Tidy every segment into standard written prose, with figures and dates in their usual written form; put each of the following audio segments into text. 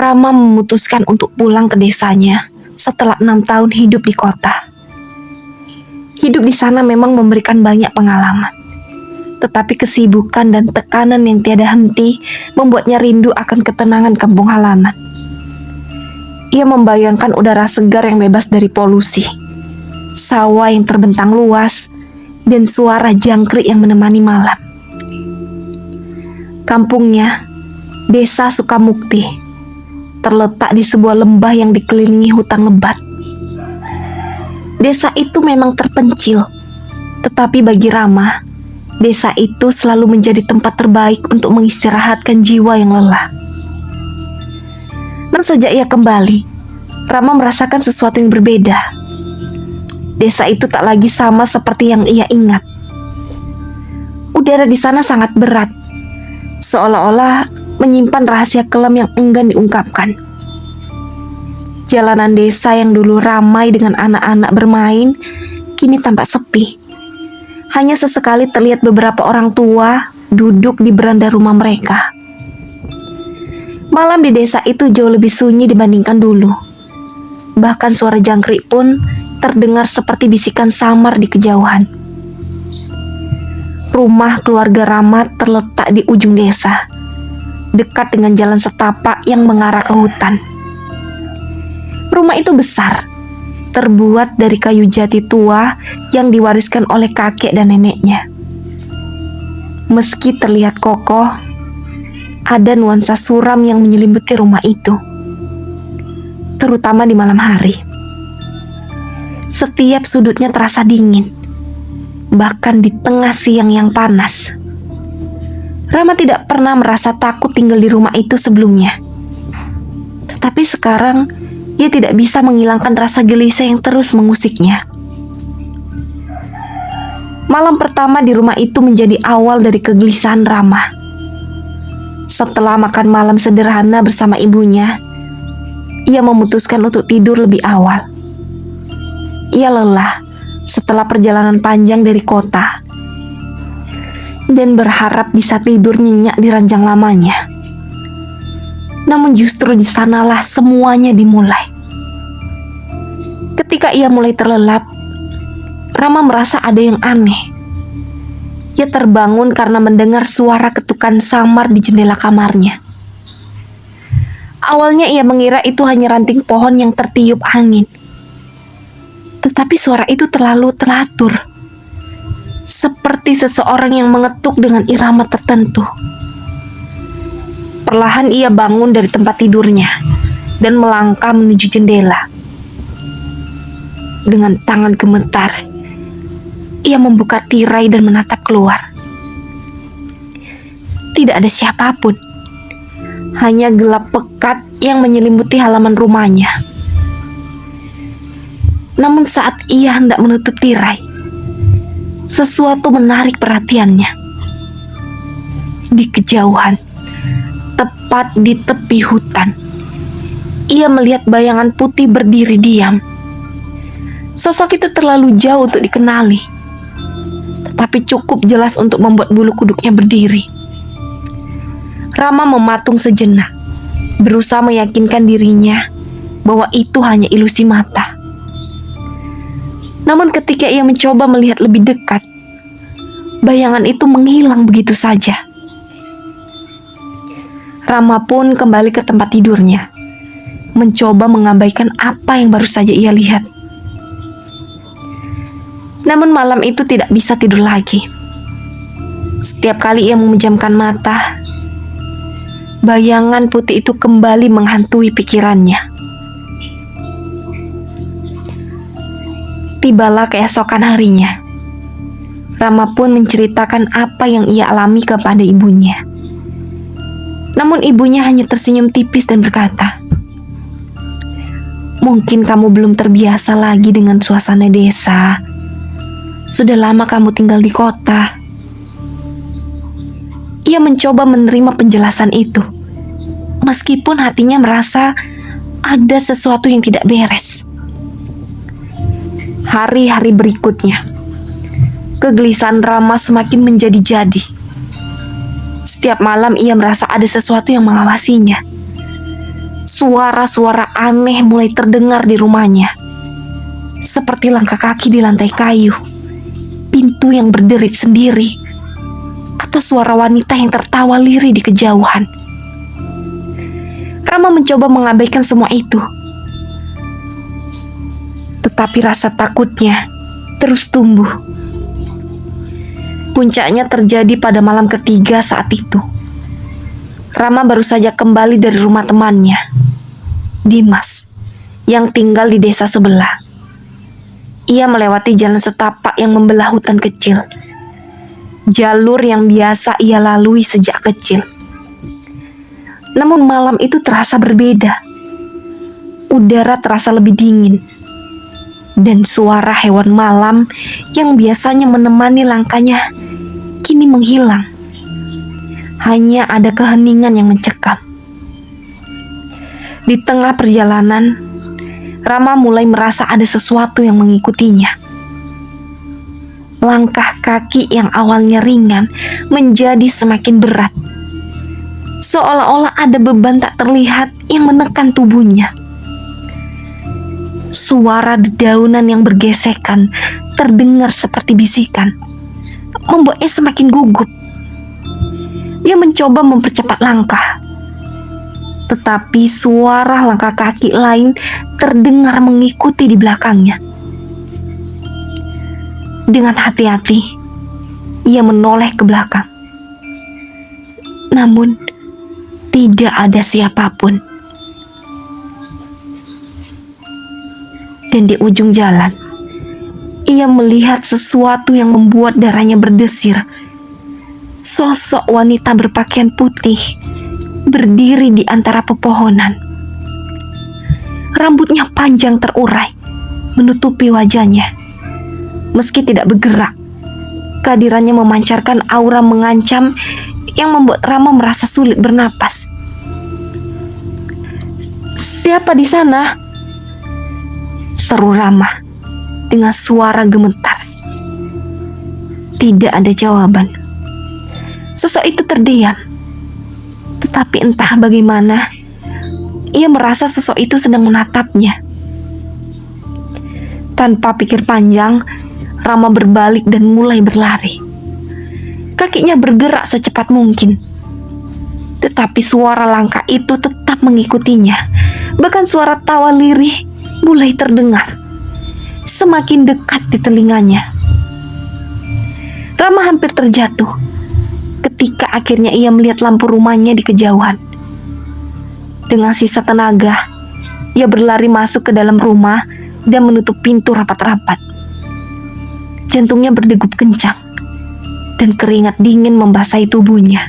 Rama memutuskan untuk pulang ke desanya setelah 6 tahun hidup di kota. Hidup di sana memang memberikan banyak pengalaman, tetapi kesibukan dan tekanan yang tiada henti membuatnya rindu akan ketenangan kampung halaman. Ia membayangkan udara segar yang bebas dari polusi, sawah yang terbentang luas, dan suara jangkrik yang menemani malam. Kampungnya, Desa Sukamukti, terletak di sebuah lembah yang dikelilingi hutan lebat. Desa itu memang terpencil, tetapi bagi Rama, desa itu selalu menjadi tempat terbaik untuk mengistirahatkan jiwa yang lelah. Dan sejak ia kembali, Rama merasakan sesuatu yang berbeda. Desa itu tak lagi sama seperti yang ia ingat. Udara di sana sangat berat, seolah-olah menyimpan rahasia kelam yang enggan diungkapkan. Jalanan desa yang dulu ramai dengan anak-anak bermain, kini tampak sepi. Hanya sesekali terlihat beberapa orang tua duduk di beranda rumah mereka. Malam di desa itu jauh lebih sunyi dibandingkan dulu. Bahkan suara jangkrik pun terdengar seperti bisikan samar di kejauhan. Rumah keluarga Rama terletak di ujung desa, dekat dengan jalan setapak yang mengarah ke hutan. Rumah itu besar, terbuat dari kayu jati tua yang diwariskan oleh kakek dan neneknya. Meski terlihat kokoh, ada nuansa suram yang menyelimuti rumah itu, terutama di malam hari. Setiap sudutnya terasa dingin, bahkan di tengah siang yang panas. Rama tidak pernah merasa takut tinggal di rumah itu sebelumnya. Tetapi sekarang, ia tidak bisa menghilangkan rasa gelisah yang terus mengusiknya. Malam pertama di rumah itu menjadi awal dari kegelisahan Rama. Setelah makan malam sederhana bersama ibunya, ia memutuskan untuk tidur lebih awal. Ia lelah setelah perjalanan panjang dari kota dan berharap bisa tidur nyenyak di ranjang lamanya. Namun justru di sanalah semuanya dimulai. Ketika ia mulai terlelap, Rama merasa ada yang aneh. Ia terbangun karena mendengar suara ketukan samar di jendela kamarnya. Awalnya ia mengira itu hanya ranting pohon yang tertiup angin. Tetapi suara itu terlalu teratur, seperti seseorang yang mengetuk dengan irama tertentu. Perlahan ia bangun dari tempat tidurnya dan melangkah menuju jendela. Dengan tangan gemetar, ia membuka tirai dan menatap keluar. Tidak ada siapapun, hanya gelap pekat yang menyelimuti halaman rumahnya. Namun saat ia hendak menutup tirai, sesuatu menarik perhatiannya. Di kejauhan, tepat di tepi hutan, ia melihat bayangan putih berdiri diam. Sosok itu terlalu jauh untuk dikenali, tetapi cukup jelas untuk membuat bulu kuduknya berdiri. Rama mematung sejenak, berusaha meyakinkan dirinya bahwa itu hanya ilusi mata. Namun ketika ia mencoba melihat lebih dekat, bayangan itu menghilang begitu saja. Rama pun kembali ke tempat tidurnya, mencoba mengabaikan apa yang baru saja ia lihat. Namun malam itu tidak bisa tidur lagi. Setiap kali ia memejamkan mata, bayangan putih itu kembali menghantui pikirannya. Tibalah keesokan harinya. Rama pun menceritakan apa yang ia alami kepada ibunya. Namun ibunya hanya tersenyum tipis dan berkata, "Mungkin kamu belum terbiasa lagi dengan suasana desa. Sudah lama kamu tinggal di kota." Ia mencoba menerima penjelasan itu, meskipun hatinya merasa ada sesuatu yang tidak beres. Hari-hari berikutnya, kegelisahan Rama semakin menjadi-jadi. Setiap malam ia merasa ada sesuatu yang mengawasinya. Suara-suara aneh mulai terdengar di rumahnya, seperti langkah kaki di lantai kayu, pintu yang berderit sendiri, atau suara wanita yang tertawa lirih di kejauhan. Rama mencoba mengabaikan semua itu, tetapi rasa takutnya terus tumbuh. Puncaknya terjadi pada malam ketiga saat itu. Rama baru saja kembali dari rumah temannya, Dimas, yang tinggal di desa sebelah. Ia melewati jalan setapak yang membelah hutan kecil, jalur yang biasa ia lalui sejak kecil. Namun malam itu terasa berbeda. Udara terasa lebih dingin, dan suara hewan malam yang biasanya menemani langkahnya kini menghilang. Hanya ada keheningan yang mencekam. Di tengah perjalanan, Rama mulai merasa ada sesuatu yang mengikutinya. Langkah kaki yang awalnya ringan menjadi semakin berat, seolah-olah ada beban tak terlihat yang menekan tubuhnya. Suara dedaunan yang bergesekan terdengar seperti bisikan, membuatnya semakin gugup. Dia mencoba mempercepat langkah, tetapi suara langkah kaki lain terdengar mengikuti di belakangnya. Dengan hati-hati, ia menoleh ke belakang. Namun, tidak ada siapapun. Dan di ujung jalan, ia melihat sesuatu yang membuat darahnya berdesir. Sosok wanita berpakaian putih berdiri di antara pepohonan. Rambutnya panjang terurai, menutupi wajahnya. Meski tidak bergerak, kehadirannya memancarkan aura mengancam yang membuat Rama merasa sulit bernapas. "Siapa di sana?" seru Rama dengan suara gemetar. Tidak ada jawaban. Sosok itu terdiam, tetapi entah bagaimana, ia merasa sosok itu sedang menatapnya. Tanpa pikir panjang, Rama berbalik dan mulai berlari. Kakinya bergerak secepat mungkin, tetapi suara langkah itu tetap mengikutinya. Bahkan suara tawa lirih mulai terdengar, semakin dekat di telinganya. Rama hampir terjatuh ketika akhirnya ia melihat lampu rumahnya di kejauhan. Dengan sisa tenaga, ia berlari masuk ke dalam rumah dan menutup pintu rapat-rapat. Jantungnya berdegup kencang dan keringat dingin membasahi tubuhnya.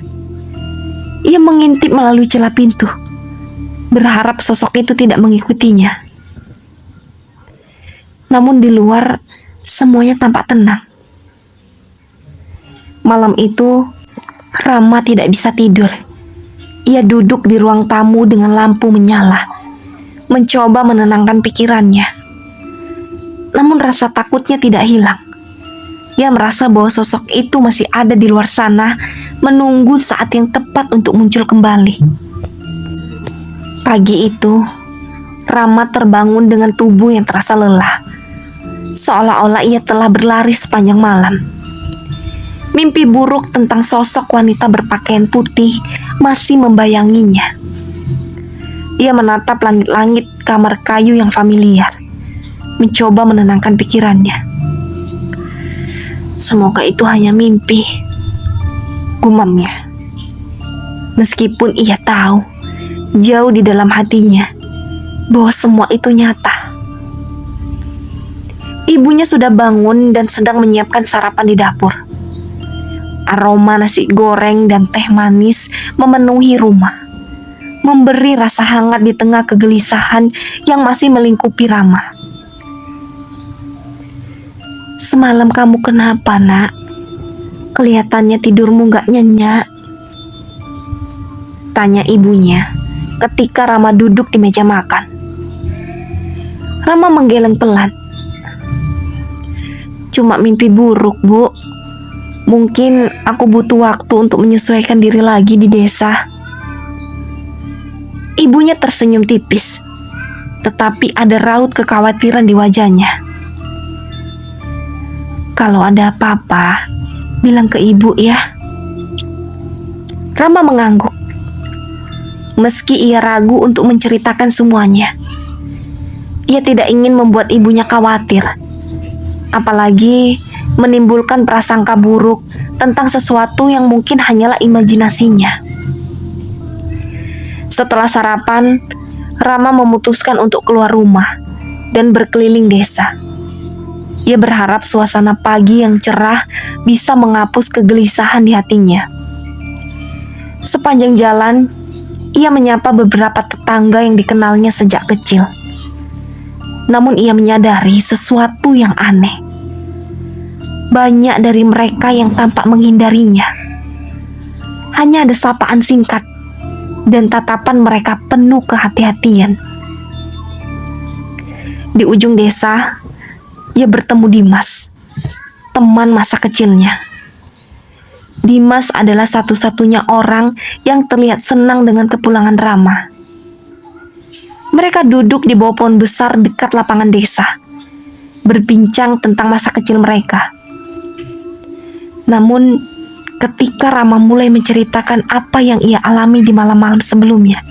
Ia mengintip melalui celah pintu, berharap sosok itu tidak mengikutinya. Namun di luar, semuanya tampak tenang. Malam itu, Rama tidak bisa tidur. Ia duduk di ruang tamu dengan lampu menyala, mencoba menenangkan pikirannya. Namun rasa takutnya tidak hilang. Ia merasa bahwa sosok itu masih ada di luar sana, menunggu saat yang tepat untuk muncul kembali. Pagi itu, Rama terbangun dengan tubuh yang terasa lelah, seolah-olah ia telah berlari sepanjang malam. Mimpi buruk tentang sosok wanita berpakaian putih masih membayanginya. Ia menatap langit-langit kamar kayu yang familiar, mencoba menenangkan pikirannya. Semoga itu hanya mimpi, gumamnya. Meskipun ia tahu, jauh di dalam hatinya, bahwa semua itu nyata. Ibunya sudah bangun dan sedang menyiapkan sarapan di dapur. Aroma nasi goreng dan teh manis memenuhi rumah, memberi rasa hangat di tengah kegelisahan yang masih melingkupi Rama. "Semalam kamu kenapa, Nak? Kelihatannya tidurmu gak nyenyak," tanya ibunya ketika Rama duduk di meja makan. Rama menggeleng pelan. "Cuma mimpi buruk, Bu. Mungkin aku butuh waktu untuk menyesuaikan diri lagi di desa." Ibunya tersenyum tipis, tetapi ada raut kekhawatiran di wajahnya. "Kalau ada apa-apa, bilang ke ibu ya." Rama mengangguk. Meski ia ragu untuk menceritakan semuanya, ia tidak ingin membuat ibunya khawatir, apalagi menimbulkan prasangka buruk tentang sesuatu yang mungkin hanyalah imajinasinya. Setelah sarapan, Rama memutuskan untuk keluar rumah dan berkeliling desa. Ia berharap suasana pagi yang cerah bisa menghapus kegelisahan di hatinya. Sepanjang jalan, ia menyapa beberapa tetangga yang dikenalnya sejak kecil. Namun ia menyadari sesuatu yang aneh. Banyak dari mereka yang tampak menghindarinya. Hanya ada sapaan singkat dan tatapan mereka penuh kehati-hatian. Di ujung desa, ia bertemu Dimas, teman masa kecilnya. Dimas adalah satu-satunya orang yang terlihat senang dengan kepulangan Rama. Mereka duduk di bawah pohon besar dekat lapangan desa, berbincang tentang masa kecil mereka. Namun, ketika Rama mulai menceritakan apa yang ia alami di malam-malam sebelumnya,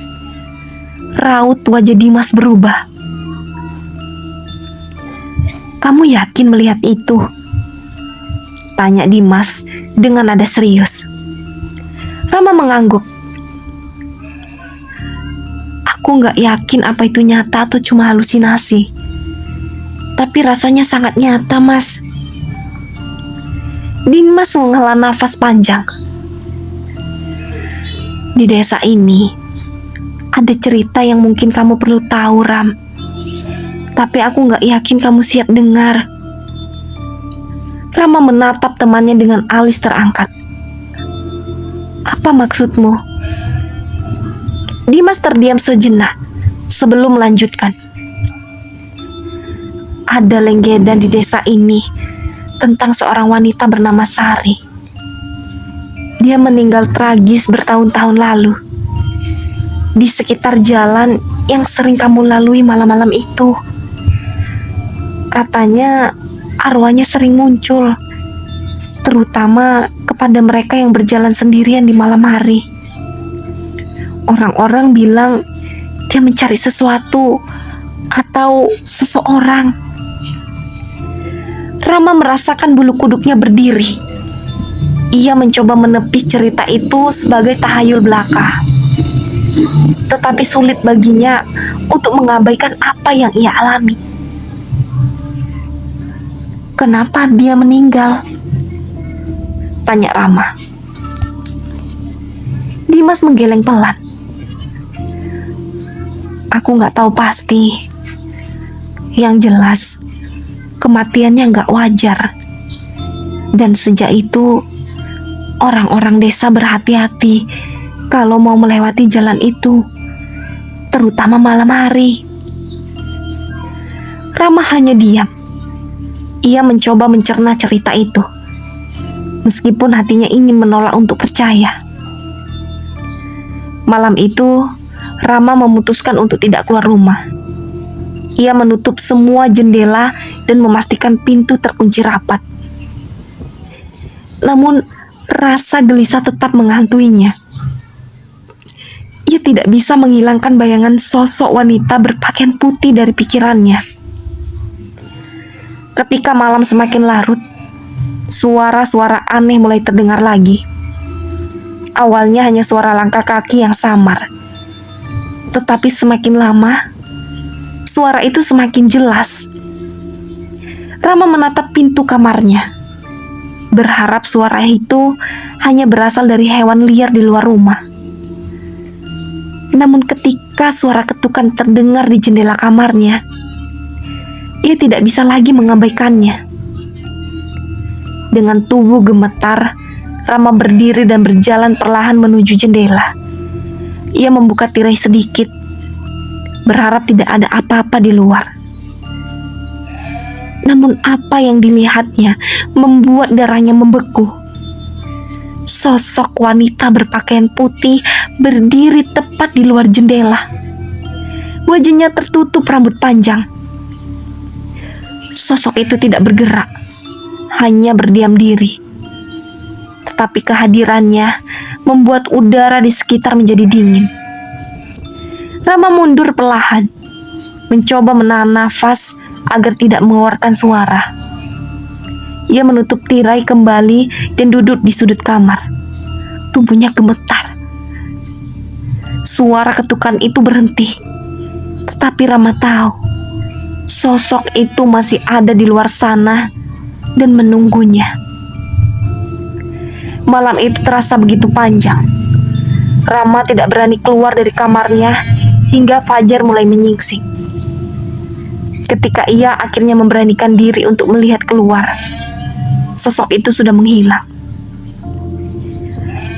raut wajah Dimas berubah. "Kamu yakin melihat itu?" tanya Dimas dengan nada serius. Rama mengangguk. "Aku gak yakin apa itu nyata atau cuma halusinasi. Tapi rasanya sangat nyata, Mas." Dimas menghela nafas panjang. "Di desa ini ada cerita yang mungkin kamu perlu tahu, Ram. Tapi aku gak yakin kamu siap dengar." Rama menatap temannya dengan alis terangkat. "Apa maksudmu?" Dimas terdiam sejenak sebelum melanjutkan. "Ada legenda di desa ini tentang seorang wanita bernama Sari. Dia meninggal tragis bertahun-tahun lalu di sekitar jalan yang sering kamu lalui malam-malam itu. Katanya arwahnya sering muncul, terutama kepada mereka yang berjalan sendirian di malam hari. Orang-orang bilang dia mencari sesuatu atau seseorang." Rama merasakan bulu kuduknya berdiri. Ia mencoba menepis cerita itu sebagai tahayul belaka, tetapi sulit baginya untuk mengabaikan apa yang ia alami. "Kenapa dia meninggal?" tanya Rama. Dimas menggeleng pelan. "Aku gak tahu pasti. Yang jelas, kematiannya gak wajar. Dan sejak itu, orang-orang desa berhati-hati kalau mau melewati jalan itu, terutama malam hari." Rama hanya diam. Ia mencoba mencerna cerita itu, meskipun hatinya ingin menolak untuk percaya. Malam itu, Rama memutuskan untuk tidak keluar rumah. Ia menutup semua jendela dan memastikan pintu terkunci rapat. Namun, rasa gelisah tetap menghantuinya. Ia tidak bisa menghilangkan bayangan sosok wanita berpakaian putih dari pikirannya. Ketika malam semakin larut, suara-suara aneh mulai terdengar lagi. Awalnya hanya suara langkah kaki yang samar, tetapi semakin lama, suara itu semakin jelas. Rama menatap pintu kamarnya, berharap suara itu hanya berasal dari hewan liar di luar rumah. Namun ketika suara ketukan terdengar di jendela kamarnya, ia tidak bisa lagi mengabaikannya. Dengan tubuh gemetar, Rama berdiri dan berjalan perlahan menuju jendela. Ia membuka tirai sedikit, berharap tidak ada apa-apa di luar. Namun apa yang dilihatnya membuat darahnya membeku. Sosok wanita berpakaian putih berdiri tepat di luar jendela. Wajahnya tertutup rambut panjang. Sosok itu tidak bergerak, hanya berdiam diri. Tetapi kehadirannya membuat udara di sekitar menjadi dingin. Rama mundur perlahan, mencoba menahan nafas agar tidak mengeluarkan suara. Ia menutup tirai kembali dan duduk di sudut kamar. Tubuhnya gemetar. Suara ketukan itu berhenti. Tetapi Rama tahu, sosok itu masih ada di luar sana dan menunggunya. Malam itu terasa begitu panjang. Rama tidak berani keluar dari kamarnya hingga fajar mulai menyingsing. Ketika ia akhirnya memberanikan diri untuk melihat keluar, sosok itu sudah menghilang.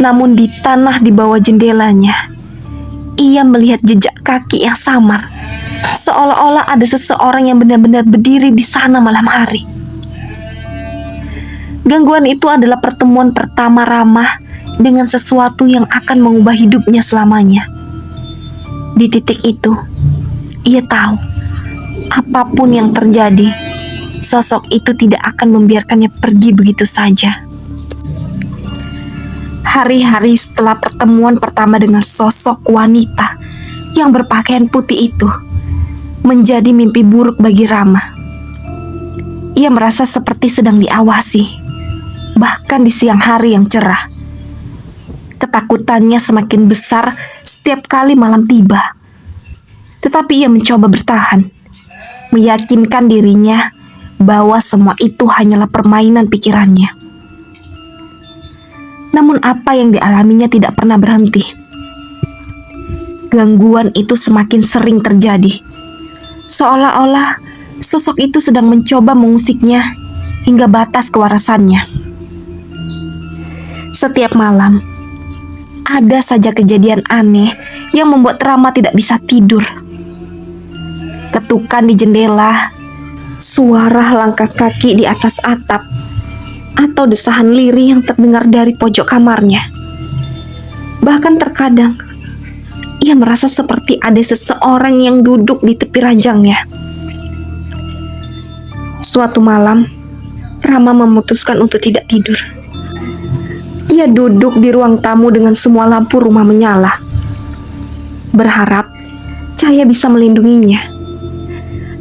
Namun di tanah di bawah jendelanya, ia melihat jejak kaki yang samar, seolah-olah ada seseorang yang benar-benar berdiri di sana malam hari. Gangguan itu adalah pertemuan pertama Rama dengan sesuatu yang akan mengubah hidupnya selamanya. Di titik itu, ia tahu apapun yang terjadi, sosok itu tidak akan membiarkannya pergi begitu saja. Hari-hari setelah pertemuan pertama dengan sosok wanita yang berpakaian putih itu menjadi mimpi buruk bagi Rama. Ia merasa seperti sedang diawasi, bahkan di siang hari yang cerah. Ketakutannya semakin besar setiap kali malam tiba. Tetapi ia mencoba bertahan, meyakinkan dirinya bahwa semua itu hanyalah permainan pikirannya. Namun apa yang dialaminya tidak pernah berhenti. Gangguan itu semakin sering terjadi. Seolah-olah sosok itu sedang mencoba mengusiknya hingga batas kewarasannya. Setiap malam, ada saja kejadian aneh yang membuat Rama tidak bisa tidur. Ketukan di jendela, suara langkah kaki di atas atap, atau desahan lirih yang terdengar dari pojok kamarnya. Bahkan terkadang, ia merasa seperti ada seseorang yang duduk di tepi ranjangnya. Suatu malam, Rama memutuskan untuk tidak tidur. Ia duduk di ruang tamu dengan semua lampu rumah menyala, berharap cahaya bisa melindunginya.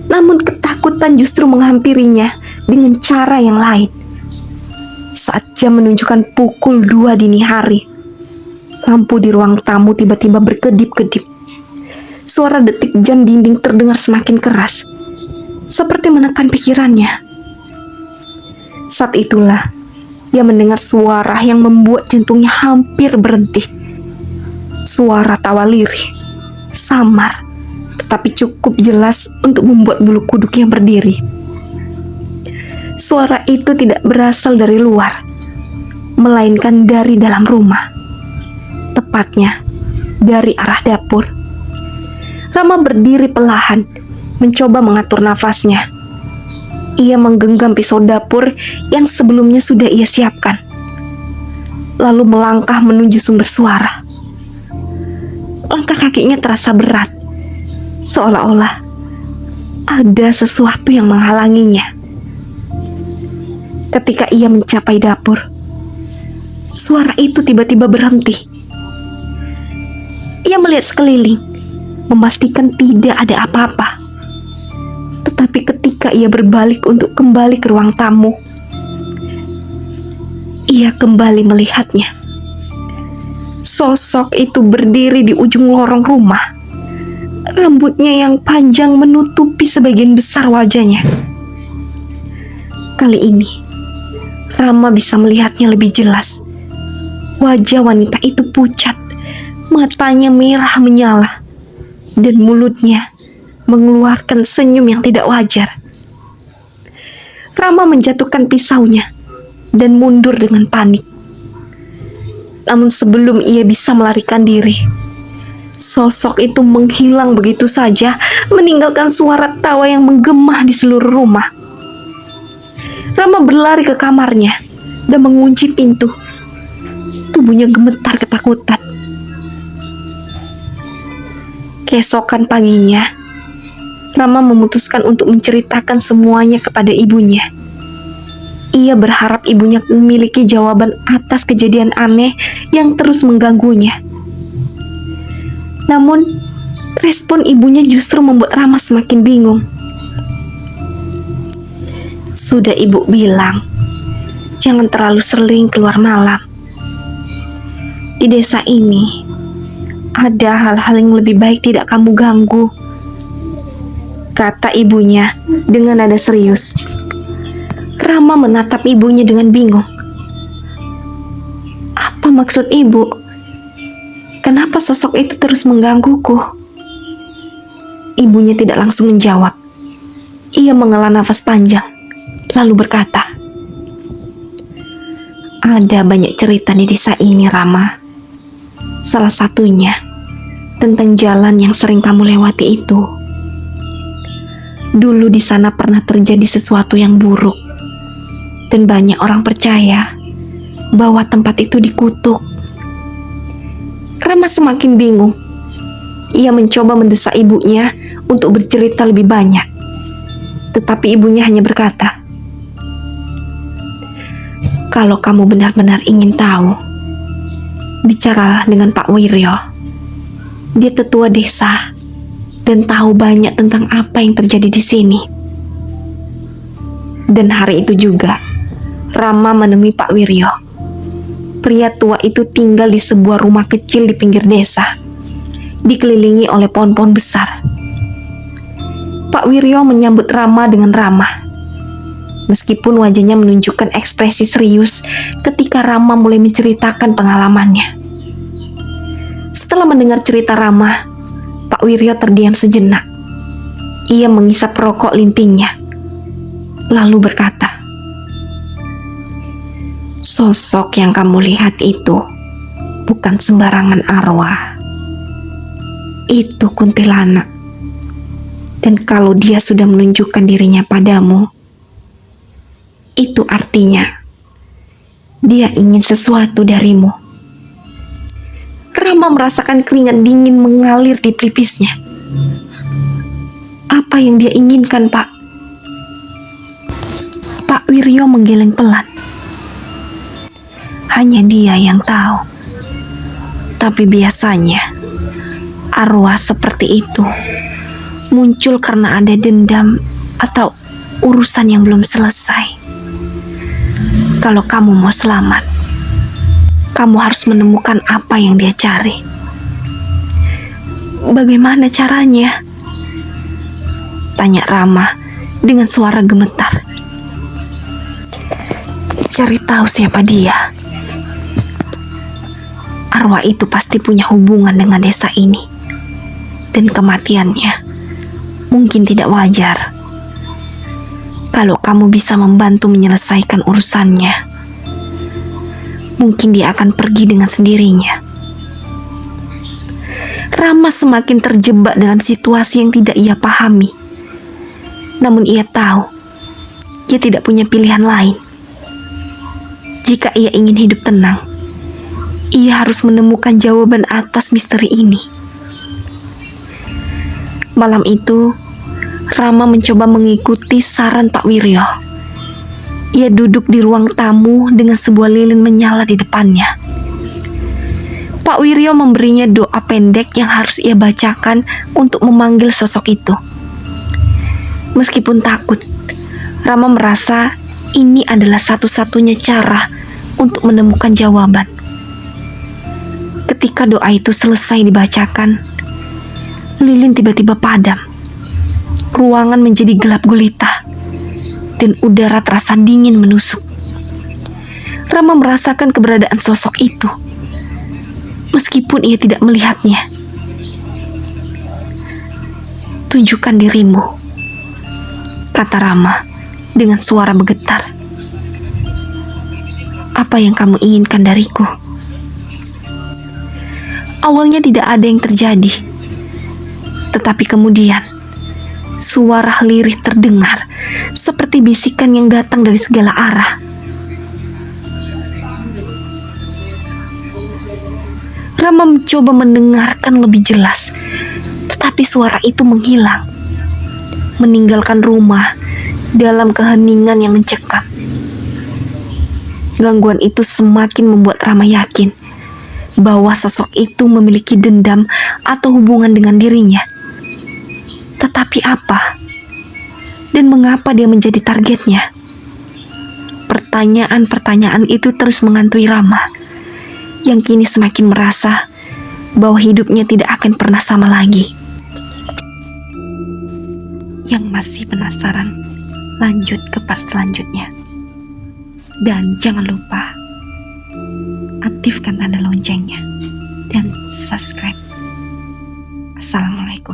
Namun ketakutan justru menghampirinya dengan cara yang lain. Saat jam menunjukkan pukul 2 dini hari, lampu di ruang tamu tiba-tiba berkedip-kedip. Suara detik jam dinding terdengar semakin keras, seperti menekan pikirannya. Saat itulah ia mendengar suara yang membuat jantungnya hampir berhenti. Suara tawa lirih, samar, tetapi cukup jelas untuk membuat bulu kuduknya berdiri. Suara itu tidak berasal dari luar, melainkan dari dalam rumah. Tepatnya dari arah dapur. Rama berdiri perlahan, mencoba mengatur nafasnya. Ia menggenggam pisau dapur yang sebelumnya sudah ia siapkan, lalu melangkah menuju sumber suara. Langkah kakinya terasa berat, seolah-olah ada sesuatu yang menghalanginya. Ketika ia mencapai dapur, suara itu tiba-tiba berhenti. Ia melihat sekeliling, memastikan tidak ada apa-apa. Tetapi ketika ia berbalik untuk kembali ke ruang tamu, ia kembali melihatnya. Sosok itu berdiri di ujung lorong rumah. Rambutnya yang panjang menutupi sebagian besar wajahnya. Kali ini, Rama bisa melihatnya lebih jelas. Wajah wanita itu pucat, matanya merah menyala, dan mulutnya mengeluarkan senyum yang tidak wajar. Rama menjatuhkan pisaunya dan mundur dengan panik. Namun sebelum ia bisa melarikan diri, sosok itu menghilang begitu saja, meninggalkan suara tawa yang menggema di seluruh rumah. Rama berlari ke kamarnya dan mengunci pintu. Tubuhnya gemetar ketakutan. Keesokan paginya, Rama memutuskan untuk menceritakan semuanya kepada ibunya. Ia berharap ibunya memiliki jawaban atas kejadian aneh yang terus mengganggunya. Namun, respon ibunya justru membuat Rama semakin bingung. Sudah ibu bilang, jangan terlalu sering keluar malam. Di desa ini, ada hal-hal yang lebih baik tidak kamu ganggu, kata ibunya dengan nada serius. Rama menatap ibunya dengan bingung. Apa maksud ibu? Kenapa sosok itu terus menggangguku? Ibunya tidak langsung menjawab. Ia menghela nafas panjang, lalu berkata, ada banyak cerita di desa ini, Rama. Salah satunya tentang jalan yang sering kamu lewati itu. Dulu di sana pernah terjadi sesuatu yang buruk, dan banyak orang percaya bahwa tempat itu dikutuk. Rama semakin bingung. Ia mencoba mendesak ibunya untuk bercerita lebih banyak, tetapi ibunya hanya berkata, kalau kamu benar-benar ingin tahu, bicaralah dengan Pak Wiryo. Dia tetua desa dan tahu banyak tentang apa yang terjadi di sini. Dan hari itu juga, Rama menemui Pak Wiryo. Pria tua itu tinggal di sebuah rumah kecil di pinggir desa, dikelilingi oleh pohon-pohon besar. Pak Wiryo menyambut Rama dengan ramah, meskipun wajahnya menunjukkan ekspresi serius ketika Rama mulai menceritakan pengalamannya. Setelah mendengar cerita Rama, Pak Wiryo terdiam sejenak. Ia menghisap rokok lintingnya, lalu berkata, sosok yang kamu lihat itu bukan sembarangan arwah. Itu kuntilanak. Dan kalau dia sudah menunjukkan dirinya padamu, itu artinya dia ingin sesuatu darimu. Rama merasakan keringat dingin mengalir di pelipisnya. Apa yang dia inginkan, Pak? Pak Wiryo menggeleng pelan. Hanya dia yang tahu. Tapi biasanya arwah seperti itu muncul karena ada dendam atau urusan yang belum selesai. Kalau kamu mau selamat, kamu harus menemukan apa yang dia cari. Bagaimana caranya? Tanya Rama dengan suara gemetar. Cari tahu siapa dia. Arwah itu pasti punya hubungan dengan desa ini. Dan kematiannya mungkin tidak wajar. Kalau kamu bisa membantu menyelesaikan urusannya, mungkin dia akan pergi dengan sendirinya. Rama semakin terjebak dalam situasi yang tidak ia pahami. Namun ia tahu, ia tidak punya pilihan lain. Jika ia ingin hidup tenang, ia harus menemukan jawaban atas misteri ini. Malam itu, Rama mencoba mengikuti saran Pak Wiryo. Ia duduk di ruang tamu dengan sebuah lilin menyala di depannya. Pak Wiryo memberinya doa pendek yang harus ia bacakan untuk memanggil sosok itu. Meskipun takut, Rama merasa ini adalah satu-satunya cara untuk menemukan jawaban. Ketika doa itu selesai dibacakan, lilin tiba-tiba padam. Ruangan menjadi gelap gulita dan udara terasa dingin menusuk. Rama merasakan keberadaan sosok itu, meskipun ia tidak melihatnya. Tunjukkan dirimu, kata Rama dengan suara bergetar. Apa yang kamu inginkan dariku? Awalnya tidak ada yang terjadi, tetapi kemudian suara lirih terdengar seperti bisikan yang datang dari segala arah. Rama mencoba mendengarkan lebih jelas, Tetapi suara itu menghilang, meninggalkan rumah dalam keheningan yang mencekam. Gangguan itu semakin membuat Rama yakin bahwa sosok itu memiliki dendam atau hubungan dengan dirinya. Tetapi apa? Dan mengapa dia menjadi targetnya? Pertanyaan-pertanyaan itu terus menghantui Rama, yang kini semakin merasa bahwa hidupnya tidak akan pernah sama lagi. Yang masih penasaran, lanjut ke part selanjutnya. Dan jangan lupa aktifkan tanda loncengnya dan subscribe. Assalamualaikum.